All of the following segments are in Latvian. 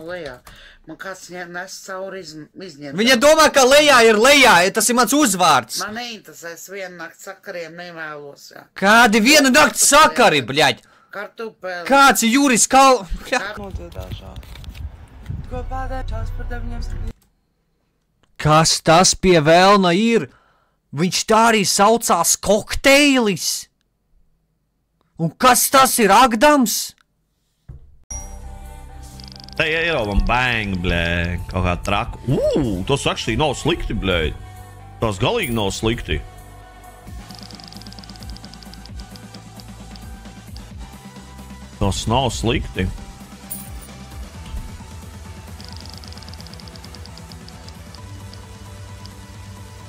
lejā. Man kāds nes cauri izņemt. Viņa domā, ka lejā ir lejā, tas ir mans uzvārds. Man neinteresēs vienu nakts sakariem nevēlos, jā. Kādi vienu nakts sakari, bļaļ? Kartupēli. Kāds ir Juris Kal... Kas tas pie velna ir? Viņš tā arī saucās kokteilis. Un kas tas ir, Agdams? Te ierovam bang, blē, kaut kā traku. Tas actually nav slikti, blē. Tas galīgi nav slikti. Tas nav slikti.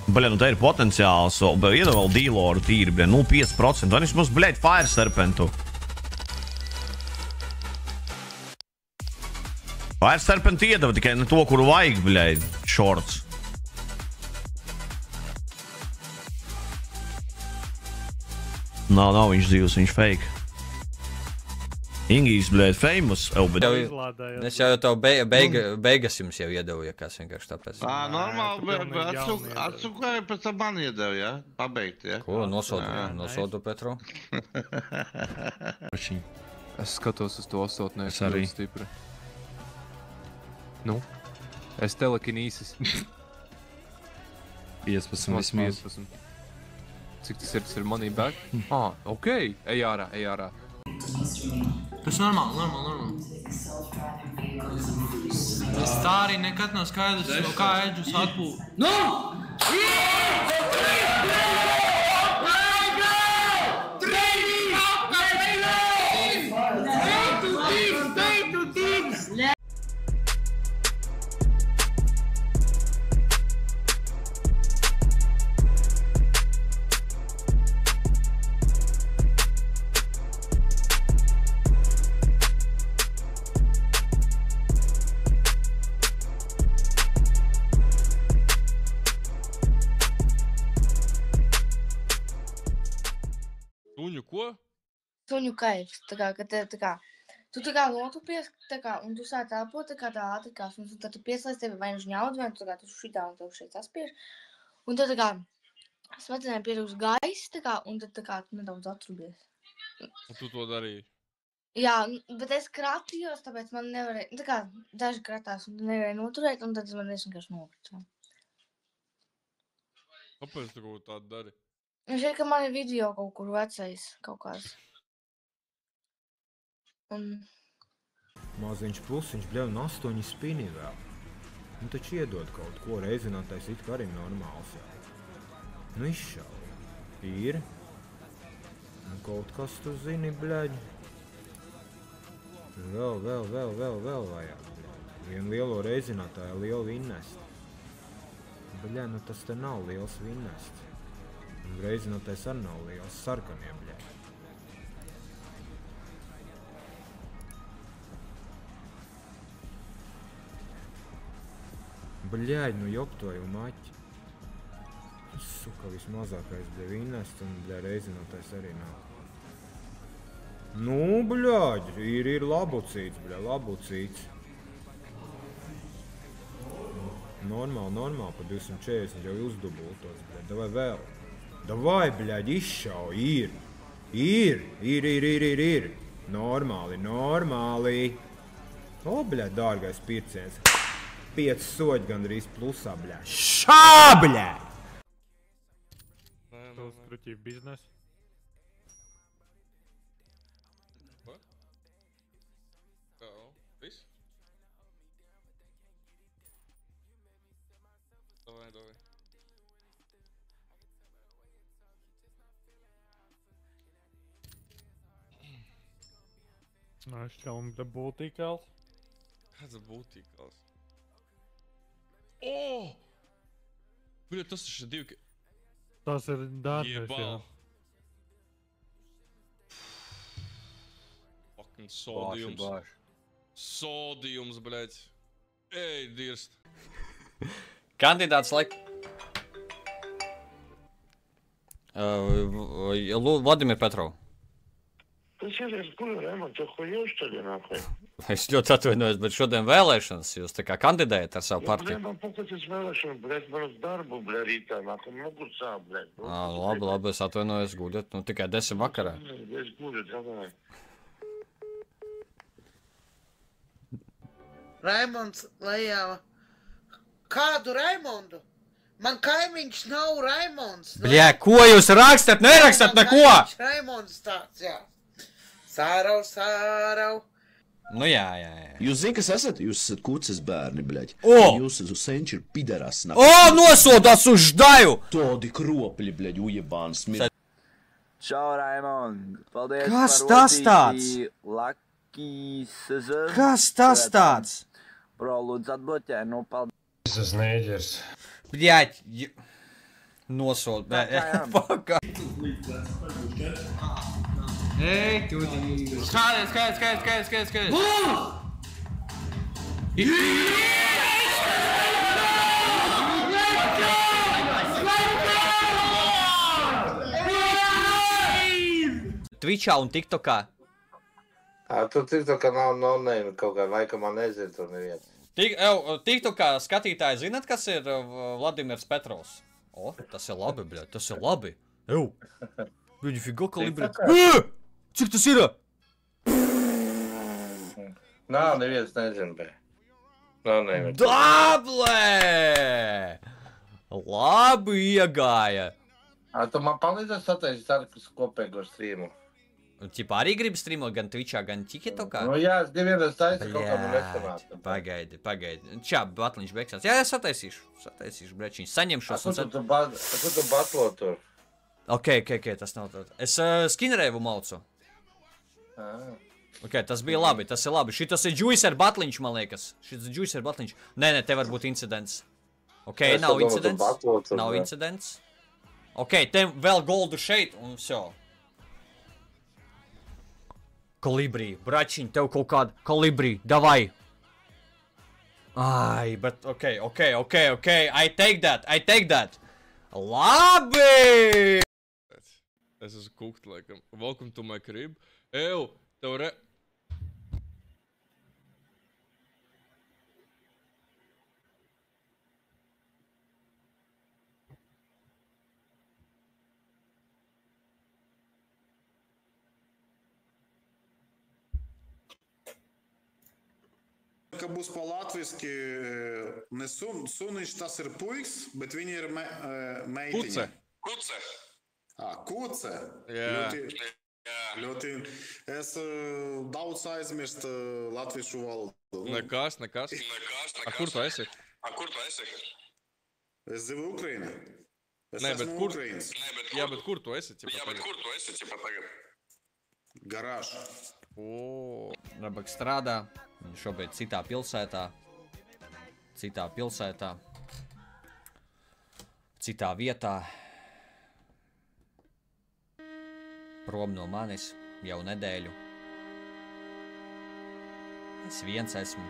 Bļa, nu te ir potenciāls, iedod vēl dīloru tīri, bļa, 0,5%. Un viņš mums, bļaļ, Fire Serpentu. Fire Serpentu iedeva tikai ne to, kuru vajag, bļaļ, shorts. Nav viņš dzīvs, viņš fake. Ingijs, bļaļ, famous. Es jau tev beigas jums jau iedevu, ja kāds vienkārši tāpēc. Normāli, bet atsukāju pēc tam man iedevu, ja? Pabeigt, ja? Ko, nosodu Petru? Es skatos uz to osotnē, es arī stipri. Nu? Es telekinīsis. 15 vismaz. Cik tas ir money back? Okei, ej ārā, ej ārā. Tas normāli. Es tā arī nekad nav skaidrs, kā Edžus atpūl. No! Suņu ko? Suņu kaifs, tā kā, ka te, tā kā, tu tā kā notupies, tā kā, un tu sāc elpot, tā kā tā ātrikās, un tad tu pieslēdz tevi vai nu žņaud, vai tu tā kā tu šitā un tev šeit saspiež, un tad tā kā smadzenēm pietrūks gaiss, tā kā, un tad tā kā tu nedaudz atrubies. Un tu to darīji? Jā, bet es kratījos, tāpēc man nevarēja, tā kā daži kratās un nevarēja noturēt, un tad man vienkārši nokrits. Kāpēc tu kaut tādu dari? Es šeit, ka man ir video kaut kur vecais, kaut kāds. Un... Maziņš plusiņš, bļauj, un 8 spini vēl. Nu taču iedod kaut ko, reizinātais it kā arī normāls jau. Nu izšauj. Ir. Un kaut kas tu zini, bļaļ. Vēl vajag, bļaļ. Vienu lielo reizinātāju, lielu vinnesti. Bļaļ, nu tas te nav liels vinnests. Un reizinātais arī nav liels sarkanie, bļaļ. Bļaļ, nu joptoju maķi. Suka, vismazākais bļaļ vinnest un bļaļ reizinātais arī nav. Nu, bļaļ, ir labucīts, bļaļ, labucīts. Normāli, pa 240 jau uzdubultos, bļaļ, davai vēl. Davai, bļaļ, izšau, ir. Normāli. O, bļaļ, dārgais pirciens. 5 soļi gandrīz plusā, bļaļ. Šā, bļaļ! Tavs kruķība biznes. Ko? Viss? Davai. Šķelm da būtīkals. Kāds da būtīkals? Bļa, tas ir šeit divi... Tas ir dārgais, jā. Fucking sodījums. Sodījums, bļaļ. Ej, dirst. Kandidāts laik. Vladimir Petrov. Tas ir, kur Raimond, tu huļoši tagad nākai? Es ļoti atvainojos, bet šodien vēlēšanas, jūs tā kā kandidējat ar savu partiju. Man pakācies vēlēšana, blēt, man uz darbu, blē, rītā nākai, mugur sāp, blēt. Labi, es atvainojos, guļat, nu tikai 10 vakarā. Es guļu, davai. Raimonds lejā. Kādu Raimondu? Man kaimiņš nav Raimonds. Bļē, ko jūs rakstat? Nerakstat neko! Raimonds tāds, jā. Sārau. Nu jā. Jūs zināt, kas esat? Jūs esat kuces bērni, bļaļ. Jūs esat senči ir pideras. Nosodās uz ždaju! Todi kropļi, bļaļ, ujebāns. Čau, Raimond. Paldies Kas par tas tāds? Lucky Scissor. Kas tas tāds? Bro, lūdzu atbloķē, nu paldies. Es esmu nēģers. Bļaļ, nosod. Paka. Ej, skaties. Twitchā un TikTokā. Tu TikTokā nav no-name kaut kā, laikam man nezinu tur neviens. TikTokā skatītāji zināt, kas ir Vladimirs Petrovs? Tas ir labi, bļaļ, tas ir labi. Viņi figo kalibri. Cik tas ir? Nav, neviens nezinu, bē. Nav neviens. Dablē! Labi iegāja. Tu man palīdzēs sataisīt arī kopēgo streamu? Ķipā arī gribi streamot gan Twitchā, gan TikTokā? Nu jā, es divienas taisu kaut kā man nesanāca. Pagaidi. Čā, batliņš beigšās. Jā, sataisīšu, brečiņš. Saņemšos un... Tu batlo tur? Ok, tas nav tā. Es Skinnerēvu maucu. Ok, tas bija labi, tas ir labi. Šitas ir Juicer batliņš, man liekas. Šitas ir Juicer batliņš. Nē, te var būt incidents. Ok, nav incidents. Ok, te vēl goldu šeit un vsjo. Kolibrī, bračiņ, tev kaut kāda kolibrī, davai. Ai, bet ok. I take that. Labi! Es esmu cooked, laikam. Welcome to my crib. Ew, tev Ka būs pa latviski, ne suniņš tas ir puiks, bet viņi ir meitiņi. Kuce? Jā. Ļoti. Es daudz aizmirst latviešu valodu. Nekas. A kur tu esi? Es dzīvoju Ukrainā. Nē, bet kur? Jā, bet kur tu esi? Garāža. Rabaks strādā. Šobrīd citā pilsētā, citā vietā, prom no manis jau nedēļu. Es viens esmu.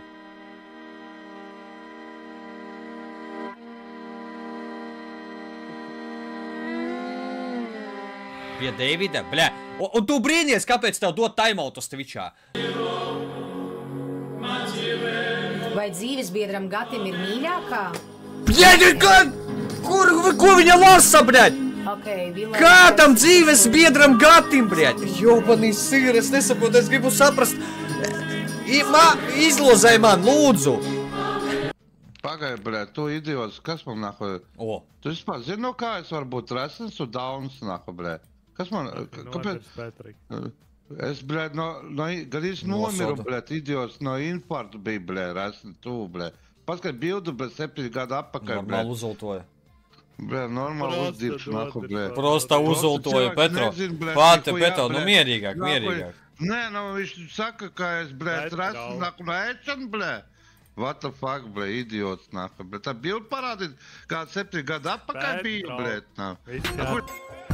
Pie Davida, bļā, un tu brīnies, kāpēc tev dot timeoutus Twitchā? Vai dzīves biedram Gatim ir mīļākā? Bļaļ, ko viņa lasa, bļaļ? Kā tam dzīves biedram Gatim, bļaļ? Jobanīs sīr, es nesaprotu, es gribu saprast. Izlozē man, lūdzu. Pagai, bļaļ, tu idiots, kas man nāko? Tu vispār zini, no kā es varu būt resns un dauns nāko, bļaļ? Kas man, kāpēc? Es, bļaļ, gadīs nomiru, bļaļ, idiots, no infarkta bija, bļaļ, resni tu, bļaļ. Paskat bildu, bļaļ, 7 gadu apakaļ, bļaļ. Normāli uzultoja. Bļaļ, normāli uzdīvš, nāko, bļaļ. Prosta uzultoja, Petro. Pāte, Petro, nu mierīgāk. Nē, viņš saka, ka es, bļaļ, resni, nāko, ēčan, bļaļ. What the fuck, bļaļ, idiots, nāko, bļaļ. Tā bildu parādīt, kāda 7 gadu apakaļ bija, bļaļ, nāko.